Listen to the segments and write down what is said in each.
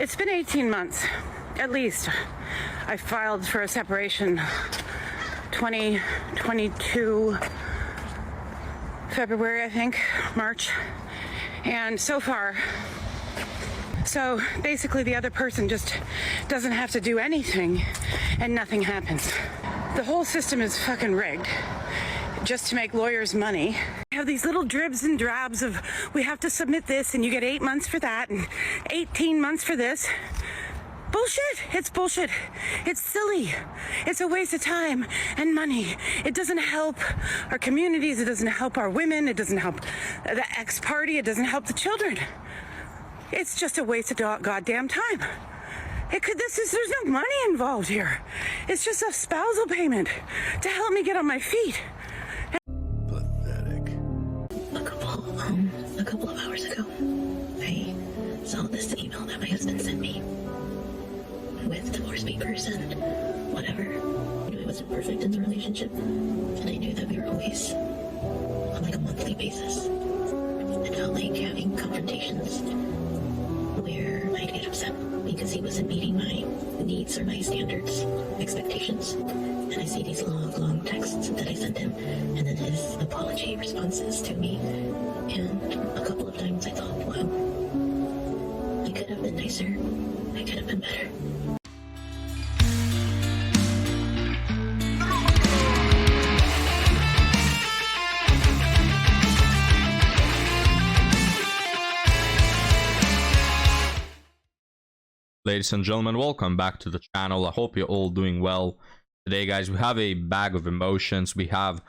It's been 18 months, at least. I filed for a separation 2022 February, I think, March. And so far, so basically the other person just doesn't have to do anything and nothing happens. The whole system is fucking rigged just to make lawyers money. We have these little dribs and drabs of we have to submit this and you get 8 months for that and 18 months for this. Bullshit. It's bullshit. It's silly. It's a waste of time and money. It doesn't help our communities. It doesn't help our women. It doesn't help the ex-party. It doesn't help the children. It's just a waste of goddamn time. There's no money involved here. It's just a spousal payment to help me get on my feet. Pathetic. A couple of hours ago, I saw this email that my husband sent me with divorce papers and whatever. You know, it wasn't perfect in the relationship, and I knew that we were always on like a monthly basis. It felt like having confrontations where I'd get upset because he wasn't meeting my needs or my standards, expectations. And I see these long texts that I sent him, and then his apology responses to me. And a couple of times I thought, wow, I could have been nicer. I could have been better. Ladies and gentlemen, welcome back to the channel. I hope you're all doing well. Today, guys, we have a bag of emotions. We have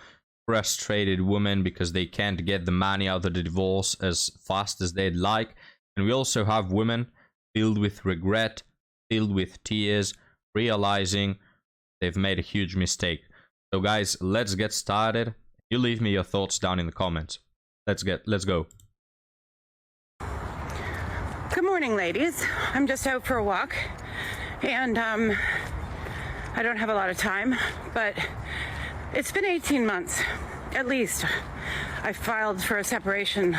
frustrated women because they can't get the money out of the divorce as fast as they'd like. And we also have women filled with regret, filled with tears, realizing they've made a huge mistake. So, guys, let's get started. You leave me your thoughts down in the comments. Let's go. Good morning, ladies. I'm just out for a walk, and I don't have a lot of time, but it's been 18 months, at least. I filed for a separation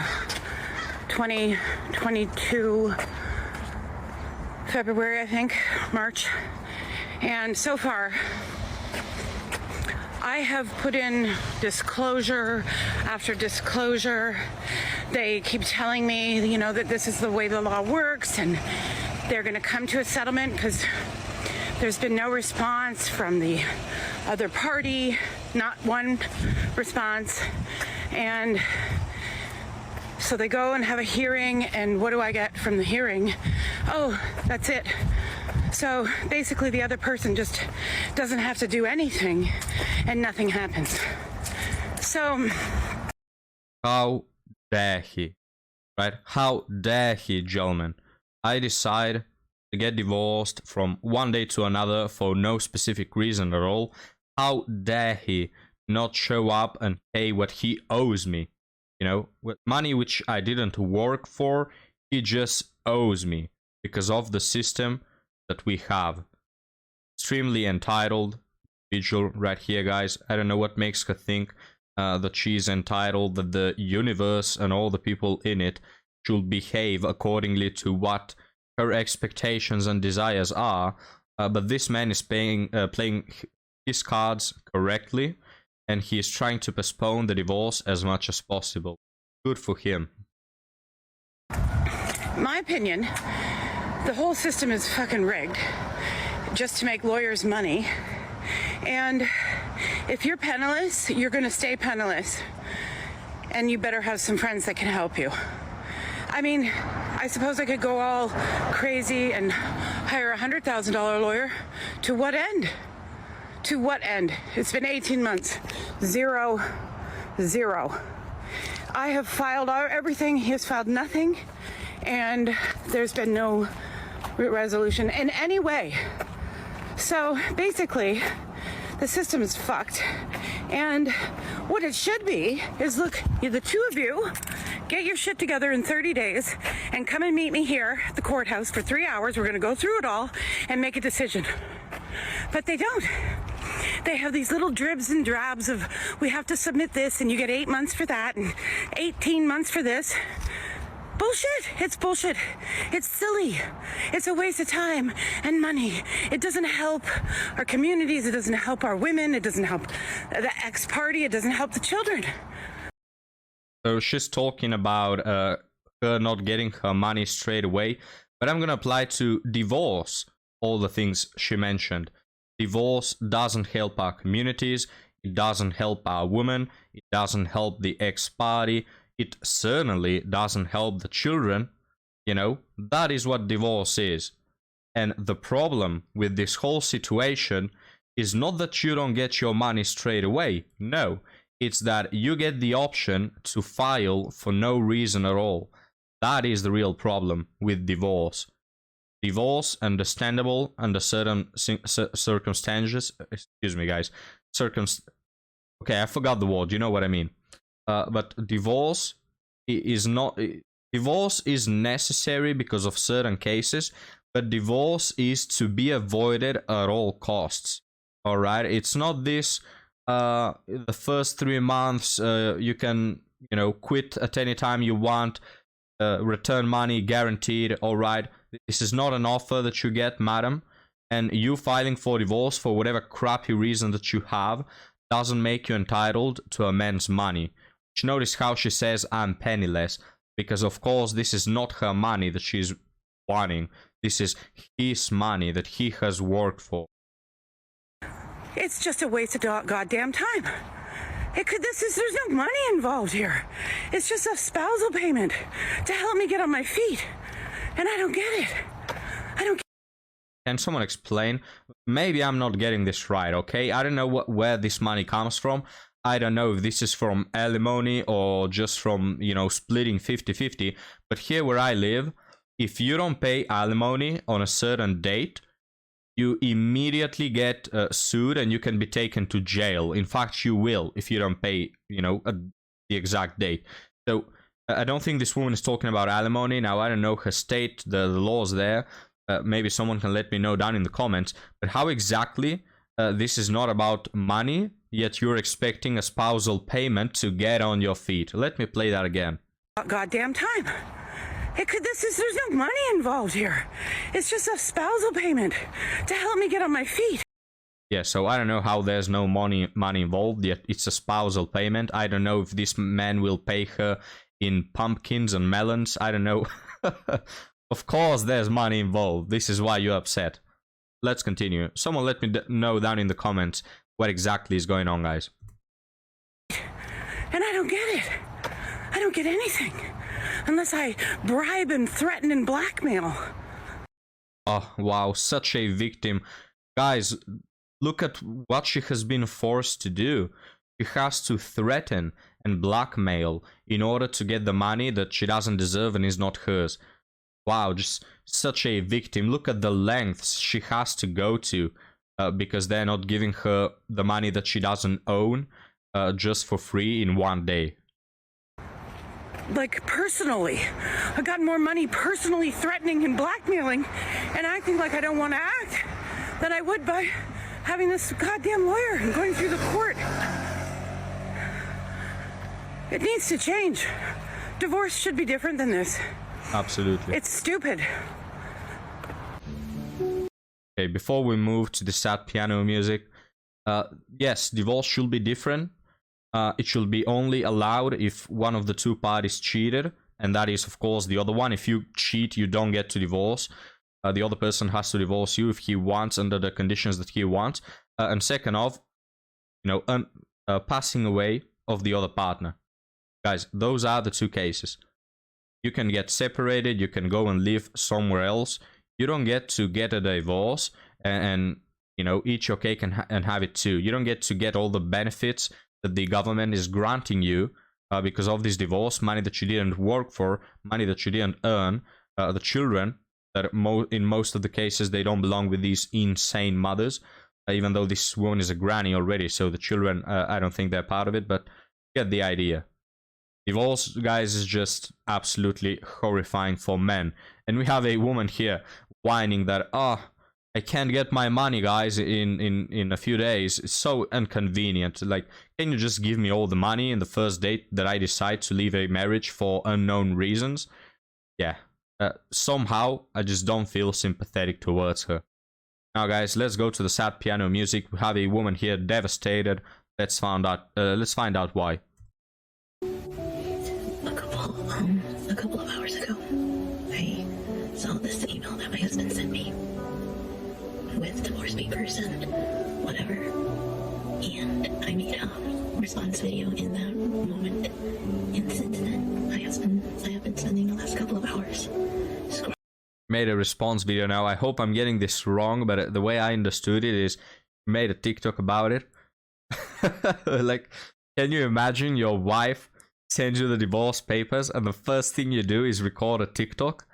2022 February, I think, March, and so far I have put in disclosure after disclosure. They keep telling me, you know, that this is the way the law works and they're going to come to a settlement because there's been no response from the other party, not one response. And so they go and have a hearing, and what do I get from the hearing? Oh, that's it. So basically the other person just doesn't have to do anything and nothing happens. So How dare he, right? How dare he, gentlemen? I decide to get divorced from one day to another for no specific reason at all. How dare he not show up and pay what he owes me? You know, with money which I didn't work for, he just owes me because of the system that we have. Extremely entitled individual right here, guys. I don't know what makes her think that she's entitled, that the universe and all the people in it should behave accordingly to what her expectations and desires are. But this man is playing his cards correctly, and he is trying to postpone the divorce as much as possible. Good for him. my opinion, the whole system is fucking rigged just to make lawyers money. And if you're penniless, you're going to stay penniless. And you better have some friends that can help you. I mean, I suppose I could go all crazy and hire a $100,000 lawyer. To what end? To what end? It's been 18 months. Zero. I have filed everything. He has filed nothing. And there's been no resolution in any way. So basically, the system is fucked. And what it should be is, look, the two of you get your shit together in 30 days and come and meet me here at the courthouse for 3 hours. We're going to go through it all and make a decision. But they don't. They have these little dribs and drabs of, we have to submit this and you get 8 months for that and 18 months for this. Bullshit. It's bullshit. It's silly. It's a waste of time and money. It doesn't help our communities. It doesn't help our women. It doesn't help the ex-party. It doesn't help the children. So she's talking about her not getting her money straight away, but I'm gonna apply to divorce all the things she mentioned. Divorce doesn't help our communities, it doesn't help our women, it doesn't help the ex-party, it certainly doesn't help the children. You know, that is what divorce is. And the problem with this whole situation is not that you don't get your money straight away. No, it's that you get the option to file for no reason at all. That is the real problem with divorce. Divorce, understandable under certain circumstances. Excuse me, guys. Okay, I forgot the word. You know what I mean. But divorce is not. Divorce is necessary because of certain cases, but divorce is to be avoided at all costs. All right, it's not this. The first 3 months, you can, you know, quit at any time you want. Return money guaranteed. All right, this is not an offer that you get, madam. And you filing for divorce for whatever crappy reason that you have doesn't make you entitled to a man's money. Which, notice how she says, I'm penniless. Because of course this is not her money that she's wanting. This is his money that he has worked for. It's just a waste of goddamn time. There's no money involved here. It's just a spousal payment to help me get on my feet. And I don't get it. Can someone explain? Maybe I'm not getting this right, okay? I don't know where this money comes from. I don't know if this is from alimony or just from, you know, splitting 50-50. But here where I live, if you don't pay alimony on a certain date, you immediately get sued and you can be taken to jail. In fact, you will if you don't pay, you know, the exact date. So I don't think this woman is talking about alimony. Now, I don't know her state, the laws there. Maybe someone can let me know down in the comments. But how exactly this is not about money, yet you're expecting a spousal payment to get on your feet? Let me play that again. Goddamn time. There's no money involved here. It's just a spousal payment to help me get on my feet. Yeah, so I don't know how there's no money involved, yet it's a spousal payment. I don't know if this man will pay her in pumpkins and melons. I don't know. Of course there's money involved. This is why you're upset. Let's continue. Someone let me know down in the comments what exactly is going on, guys. And I don't get it. I don't get anything. Unless I bribe and threaten and blackmail. Oh, wow. Such a victim. Guys, look at what she has been forced to do. She has to threaten and blackmail in order to get the money that she doesn't deserve and is not hers. Wow, just such a victim. Look at the lengths she has to go to because they're not giving her the money that she doesn't own just for free in one day. Like, personally. I got more money personally threatening and blackmailing and acting like I don't want to act than I would by having this goddamn lawyer and going through the court. It needs to change. Divorce should be different than this. Absolutely. It's stupid. Okay, before we move to the sad piano music, yes, divorce should be different. It should be only allowed if one of the two parties cheated, and that is, of course, the other one. If you cheat, you don't get to divorce. The other person has to divorce you if he wants, under the conditions that he wants. And second off, you know, passing away of the other partner. Guys, those are the two cases. You can get separated, you can go and live somewhere else. You don't get to get a divorce and you know, eat your cake and have it too. You don't get to get all the benefits that the government is granting you because of this divorce, money that you didn't work for, money that you didn't earn, the children that in most of the cases they don't belong with these insane mothers, even though this woman is a granny already, so the children, I don't think they're part of it, but you get the idea. Divorce, guys, is just absolutely horrifying for men. And we have a woman here whining that, I can't get my money, guys, in a few days. It's so inconvenient. Like, can you just give me all the money in the first date that I decide to leave a marriage for unknown reasons? yeah, somehow I just don't feel sympathetic towards her. Now, guys, let's go to the sad piano music. We have a woman here devastated. Let's find out why. A couple of hours ago, I saw this email that my husband sent me with divorce papers and whatever, and I made a response video in that moment. And since then, I have been spending the last couple of hours made a response video. Now, I hope I'm getting this wrong, but the way I understood it is made a TikTok about it. Like, can you imagine your wife sends you the divorce papers and the first thing you do is record a TikTok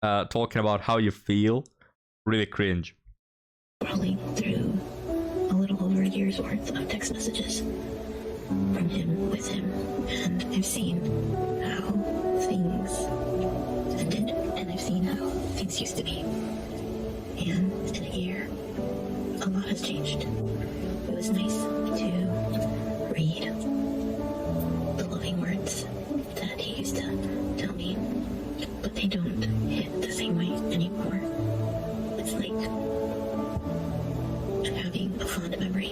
talking about how you feel? Really cringe. scrolling through a little over a year's worth of text messages from him with him, and I've seen how things ended, and I've seen how things used to be. And in a year, a lot has changed. It was nice to read the loving words that he used to tell me, but they don't hit the same way anymore. It's like I'm having a fond memory,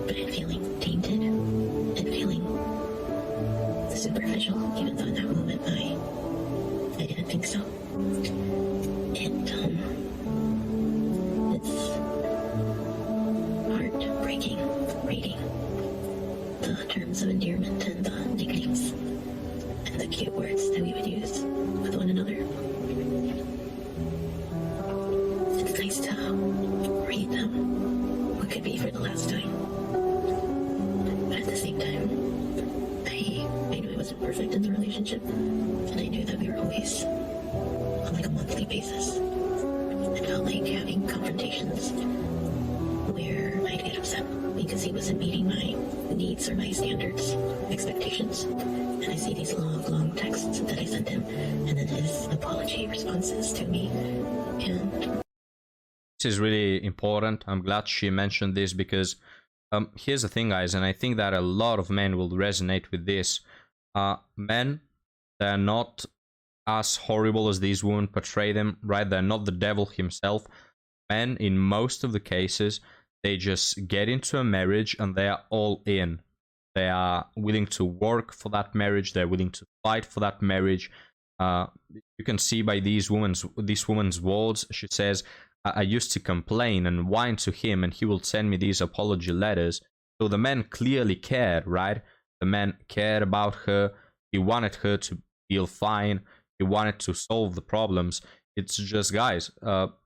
but I'm feeling tainted and feeling superficial, even though in that moment I didn't think so. It's heartbreaking reading the terms of endearment and the nicknames and the cute words that we would use with one another. It's nice to read them, what could be for the last time. But at the same time, I knew I wasn't perfect in the relationship, and I knew that we were always on like a monthly basis. It felt like having confrontations where I'd get upset because he wasn't meeting my needs or my standards, expectations. And I see these long texts that I sent him, and then his apology responses to me. And this is really important. I'm glad she mentioned this because here's the thing, guys, and I think that a lot of men will resonate with this. Men, they're not as horrible as these women portray them, right? They're not the devil himself. Men, in most of the cases, they just get into a marriage and they are all in. They are willing to work for that marriage. They're willing to fight for that marriage. You can see by this woman's words. She says, I used to complain and whine to him, and he will send me these apology letters. So the man clearly cared, right? The man cared about her. He wanted her to feel fine. He wanted to solve the problems. It's just, guys,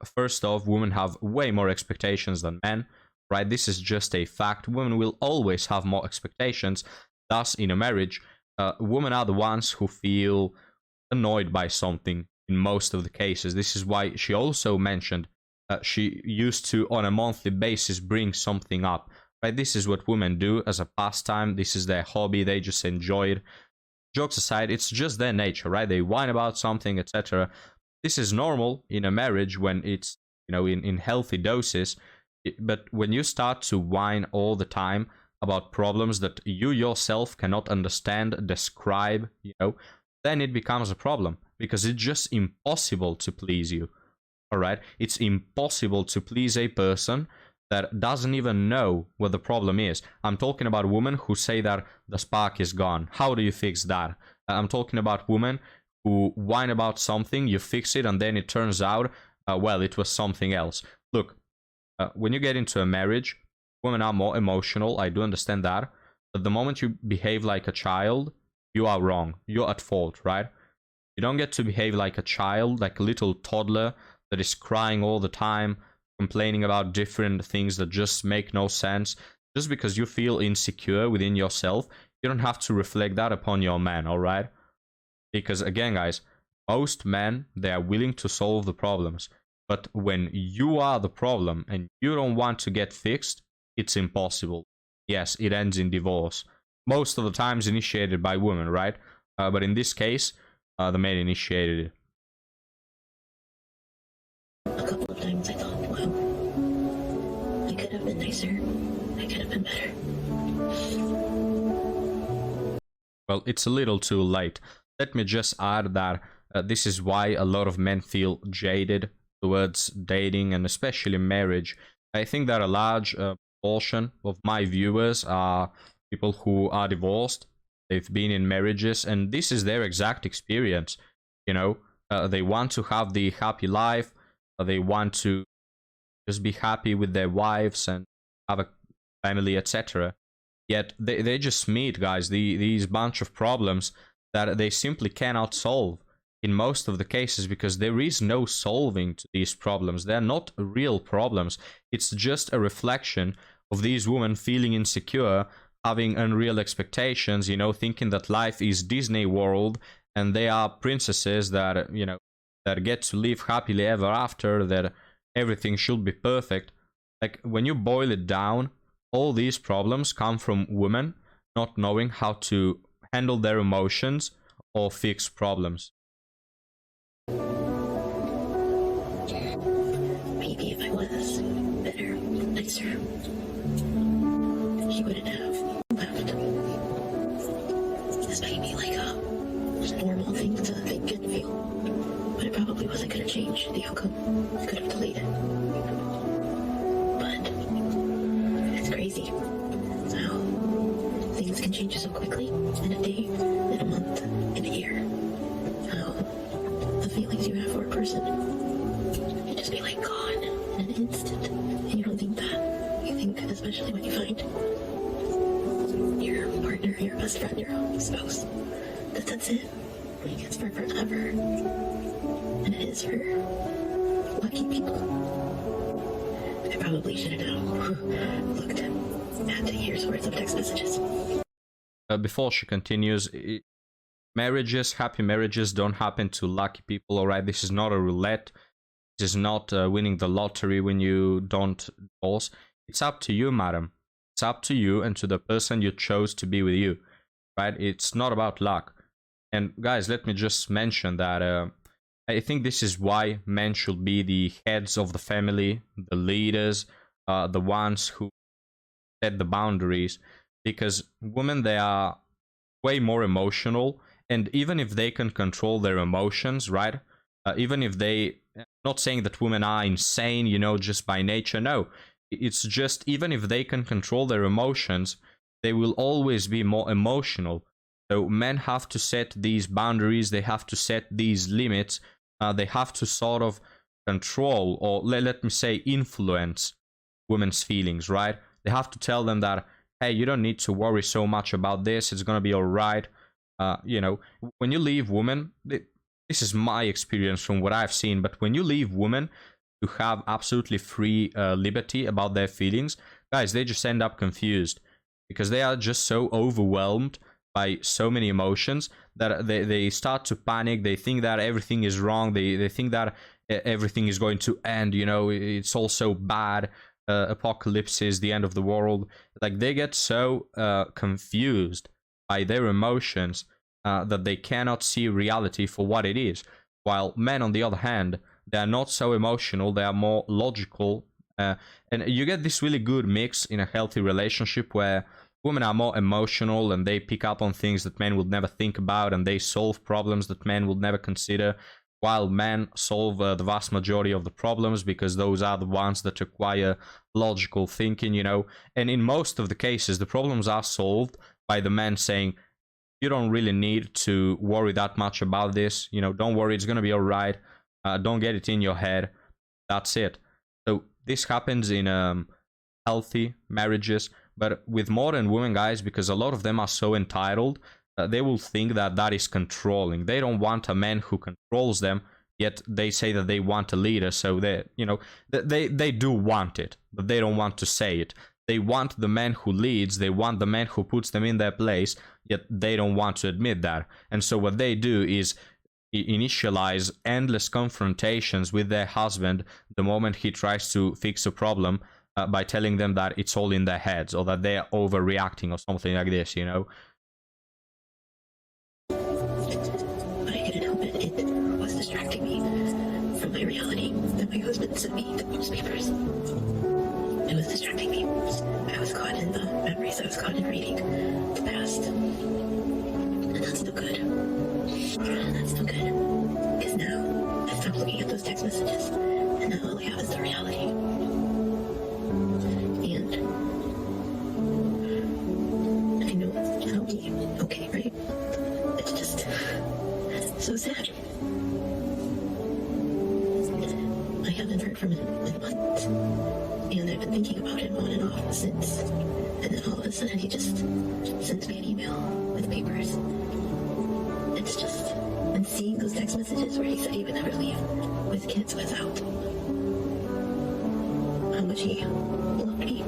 first off, women have way more expectations than men, right? This is just a fact. Women will always have more expectations. Thus, in a marriage, women are the ones who feel annoyed by something in most of the cases. This is why she also mentioned she used to, on a monthly basis, bring something up, right? This is what women do as a pastime. This is their hobby. They just enjoy it. Jokes aside, it's just their nature, right? They whine about something, etc. This is normal in a marriage when it's, you know, in healthy doses. But when you start to whine all the time about problems that you yourself cannot understand, describe, you know, then it becomes a problem because it's just impossible to please you. All right? It's impossible to please a person that doesn't even know what the problem is. I'm talking about women who say that the spark is gone. How do you fix that? I'm talking about women who whine about something, you fix it, and then it turns out, well, it was something else. Look, when you get into a marriage, women are more emotional. I do understand that. But the moment you behave like a child, you are wrong. You're at fault, right? You don't get to behave like a child, like a little toddler that is crying all the time, complaining about different things that just make no sense. Just because you feel insecure within yourself, you don't have to reflect that upon your man, all right? Because again, guys, most men, they are willing to solve the problems. But when you are the problem and you don't want to get fixed, it's impossible. Yes, it ends in divorce. Most of the times initiated by women, right? But in this case, the man initiated it. a couple of times I thought, wow, I could have been nicer. I could have been better. Well, it's a little too late. Let me just add that This is why a lot of men feel jaded towards dating and especially marriage. I think that a large portion of my viewers are people who are divorced. They've been in marriages, and this is their exact experience. You know, they want to have the happy life. They want to just be happy with their wives and have a family, etc. Yet they just meet, guys, these bunch of problems that they simply cannot solve in most of the cases, because there is no solving to these problems. They're not real problems. It's just a reflection of these women feeling insecure, having unreal expectations, you know, thinking that life is Disney World and they are princesses that, you know, that get to live happily ever after, that everything should be perfect. Like, when you boil it down, all these problems come from women not knowing how to handle their emotions or fix problems. Maybe if I was better, nicer, he wouldn't have left. This may be like a normal thing to think and feel, but it probably wasn't going to change the outcome. It could have delayed it. But it's crazy how things can change so quickly in a day, in a month, in a year. How the feelings you have for a person can just be like gone in an instant, and you don't think that. You think, especially when you find your partner, your best friend, your spouse, that's it. Like, it's for forever. And it is for lucky people. I probably should have looked at the year's worth of text messages. Before she continues, marriages, happy marriages don't happen to lucky people, alright? This is not a roulette. This is not winning the lottery when you don't divorce. It's up to you, madam. It's up to you and to the person you chose to be with you, right? It's not about luck. And guys, let me just mention that I think this is why men should be the heads of the family, the leaders, the ones who set the boundaries. Because women, they are way more emotional, and even if they can control their emotions, right? Even if they, not saying that women are insane, you know, just by nature, no. It's just, even if they can control their emotions, they will always be more emotional. So men have to set these boundaries, they have to set these limits, they have to sort of control, or let me say influence women's feelings, right? They have to tell them that, hey, you don't need to worry so much about this, it's gonna be alright. You know, when you leave women, this is my experience from what I've seen, but when you leave women to have absolutely free liberty about their feelings, guys, they just end up confused, because they are just so overwhelmed by so many emotions that they start to panic. They think that everything is wrong. They think that everything is going to end, you know, it's all so bad. Apocalypse is the end of the world. Like, they get so confused by their emotions that they cannot see reality for what it is. While men, on the other hand, they are not so emotional. They are more logical. And you get this really good mix in a healthy relationship where women are more emotional and they pick up on things that men would never think about, and they solve problems that men would never consider, while men solve the vast majority of the problems because those are the ones that require logical thinking, you know. And in most of the cases, the problems are solved by the men saying, you don't really need to worry that much about this, you know, don't worry, it's going to be all right, don't get it in your head, that's it. So this happens in healthy marriages. But with modern women, guys, because a lot of them are so entitled, they will think that that is controlling. They don't want a man who controls them, yet they say that they want a leader. So they, you know, they do want it, but they don't want to say it. They want the man who leads. They want the man who puts them in their place, yet they don't want to admit that. And so what they do is initialize endless confrontations with their husband the moment he tries to fix a problem, by telling them that it's all in their heads, or that they're overreacting, or something like this, you know. But I couldn't help it. It was distracting me from my reality that my husband sent me the newspapers. It was distracting me. I was caught in the memories. I was caught in reading the past. And that's no good. That's no good. haven't heard from him in months. And I've been thinking about him on and off since. And then all of a sudden he just sends me an email with papers. It's just, and seeing those text messages where he said he would never leave with kids without how much he loved me.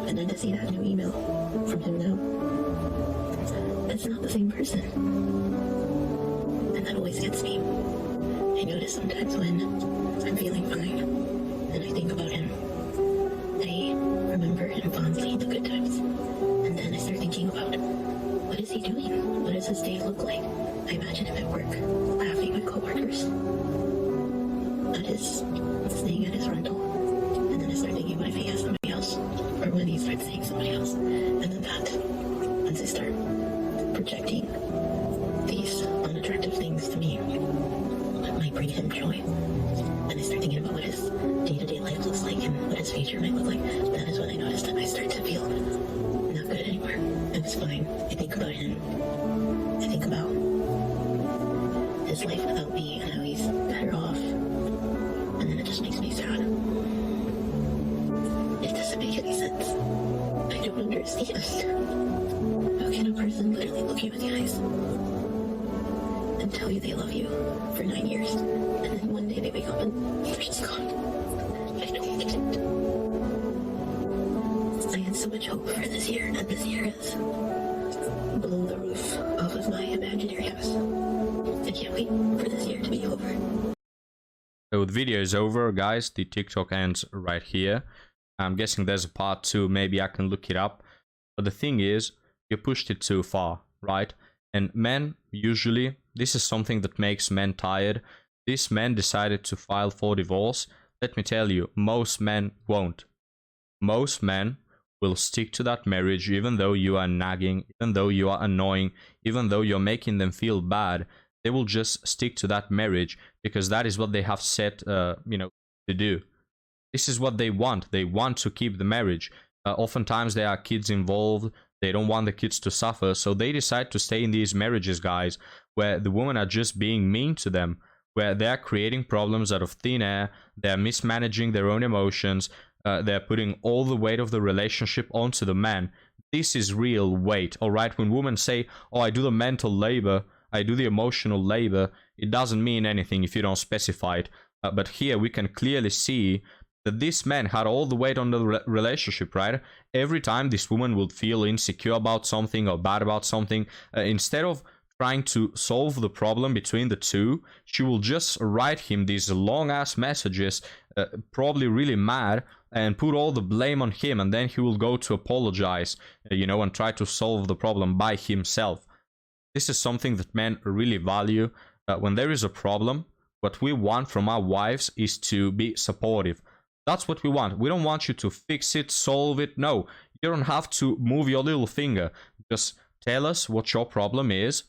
And then to see that new email from him now, it's not the same person. And that always gets me. I notice sometimes when I'm feeling fine and I think about him, I remember him fondly the good times. And then I start thinking about, what is he doing? What does his day look like? I imagine him at work, laughing with coworkers, staying at his rental. And then I start thinking, what if he has somebody else? Or when he starts seeing somebody else? And then that, once I start projecting these unattractive things to me, that might bring him joy. And I start thinking about what his day-to-day life looks like and what his future might look like. That is when I notice that I start to feel not good anymore. It's fine. I think about him. I think about his life without me and how he's better off. And then it just makes me sad. It doesn't make any sense. I don't understand. How can a person literally look you in the eyes and tell you they love you for 9 years, and then one day they wake up and they're just gone? I don't get it. I had so much hope for this year, and this year has blown the roof off of my imaginary house. I can't wait for this year to be over. So the video is over, guys. The TikTok ends right here. I'm guessing there's a part 2. Maybe I can look it up. But the thing is, you pushed it too far, right? And men, usually, this is something that makes men tired. This man decided to file for divorce. Let me tell you, most men won't. Most men will stick to that marriage even though you are nagging, even though you are annoying, even though you're making them feel bad. They will just stick to that marriage because that is what they have set, to do. This is what they want. They want to keep the marriage. Oftentimes there are kids involved. They don't want the kids to suffer, so they decide to stay in these marriages, guys, where the women are just being mean to them, where they're creating problems out of thin air, they're mismanaging their own emotions, they're putting all the weight of the relationship onto the man. This is real weight, all right? When women say, oh, I do the mental labor, I do the emotional labor, it doesn't mean anything if you don't specify it. But here we can clearly see that this man had all the weight on the relationship, right? Every time this woman would feel insecure about something or bad about something, instead of trying to solve the problem between the two, she will just write him these long-ass messages, probably really mad, and put all the blame on him, and then he will go to apologize, and try to solve the problem by himself. This is something that men really value. When there is a problem, what we want from our wives is to be supportive. That's what we want. We don't want you to fix it, solve it. No, you don't have to move your little finger. Just tell us what your problem is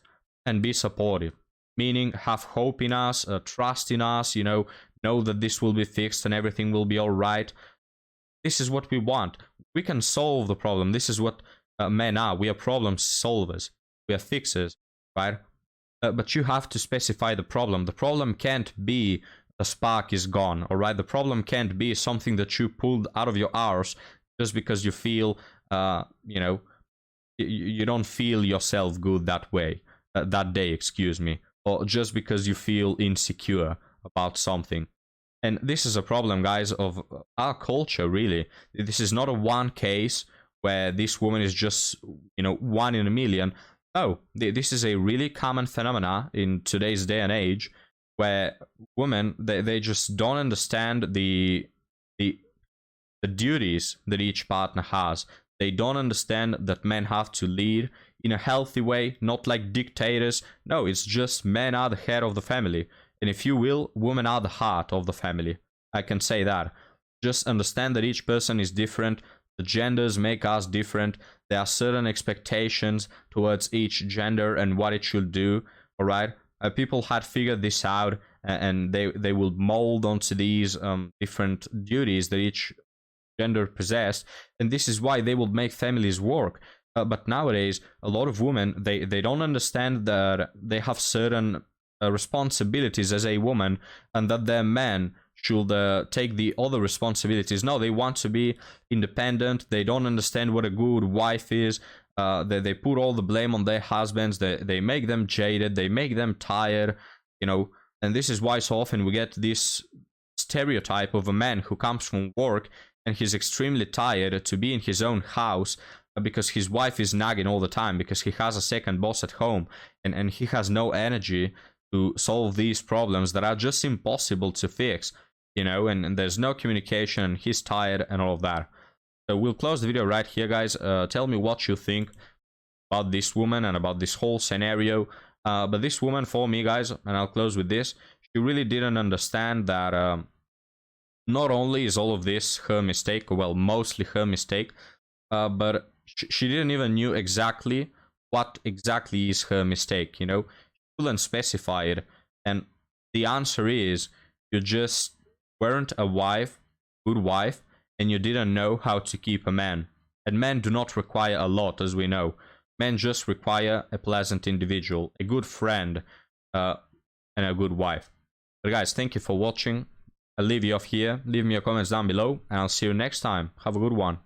and be supportive. Meaning have hope in us, trust in us, know that this will be fixed and everything will be all right. This is what we want. We can solve the problem. This is what men are. We are problem solvers. We are fixers, right? But you have to specify the problem. The problem can't be the spark is gone, all right? The problem can't be something that you pulled out of your arse just because you feel, you don't feel yourself good that way, that day, excuse me, or just because you feel insecure about something. And this is a problem, guys, of our culture, really. This is not a one case where this woman is just, one in a million. No, this is a really common phenomena in today's day and age, where women, they just don't understand the duties that each partner has. They don't understand that men have to lead in a healthy way, not like dictators. No, it's just men are the head of the family. And if you will, women are the heart of the family. I can say that. Just understand that each person is different. The genders make us different. There are certain expectations towards each gender and what it should do, all right? People had figured this out, and they will mold onto these different duties that each gender possessed, and this is why they will make families work. But nowadays, a lot of women, they don't understand that they have certain responsibilities as a woman, and that their men should take the other responsibilities. No, they want to be independent. They don't understand what a good wife is. They put all the blame on their husbands. They make them jaded. They make them tired, you know. And this is why so often we get this stereotype of a man who comes from work and he's extremely tired to be in his own house because his wife is nagging all the time, because he has a second boss at home, and he has no energy to solve these problems that are just impossible to fix, you know, and there's no communication, and he's tired and all of that. So we'll close the video right here, guys. Tell me what you think about this woman and about this whole scenario. But this woman, for me, guys, and I'll close with this, she really didn't understand that not only is all of this her mistake, well, mostly her mistake, but she didn't even knew exactly what exactly is her mistake, you know. She couldn't specify it, and the answer is you just weren't a good wife, and you didn't know how to keep a man. And men do not require a lot, as we know. Men just require a pleasant individual, a good friend, and a good wife. But guys, thank you for watching. I'll leave you off here. Leave me your comments down below, and I'll see you next time. Have a good one.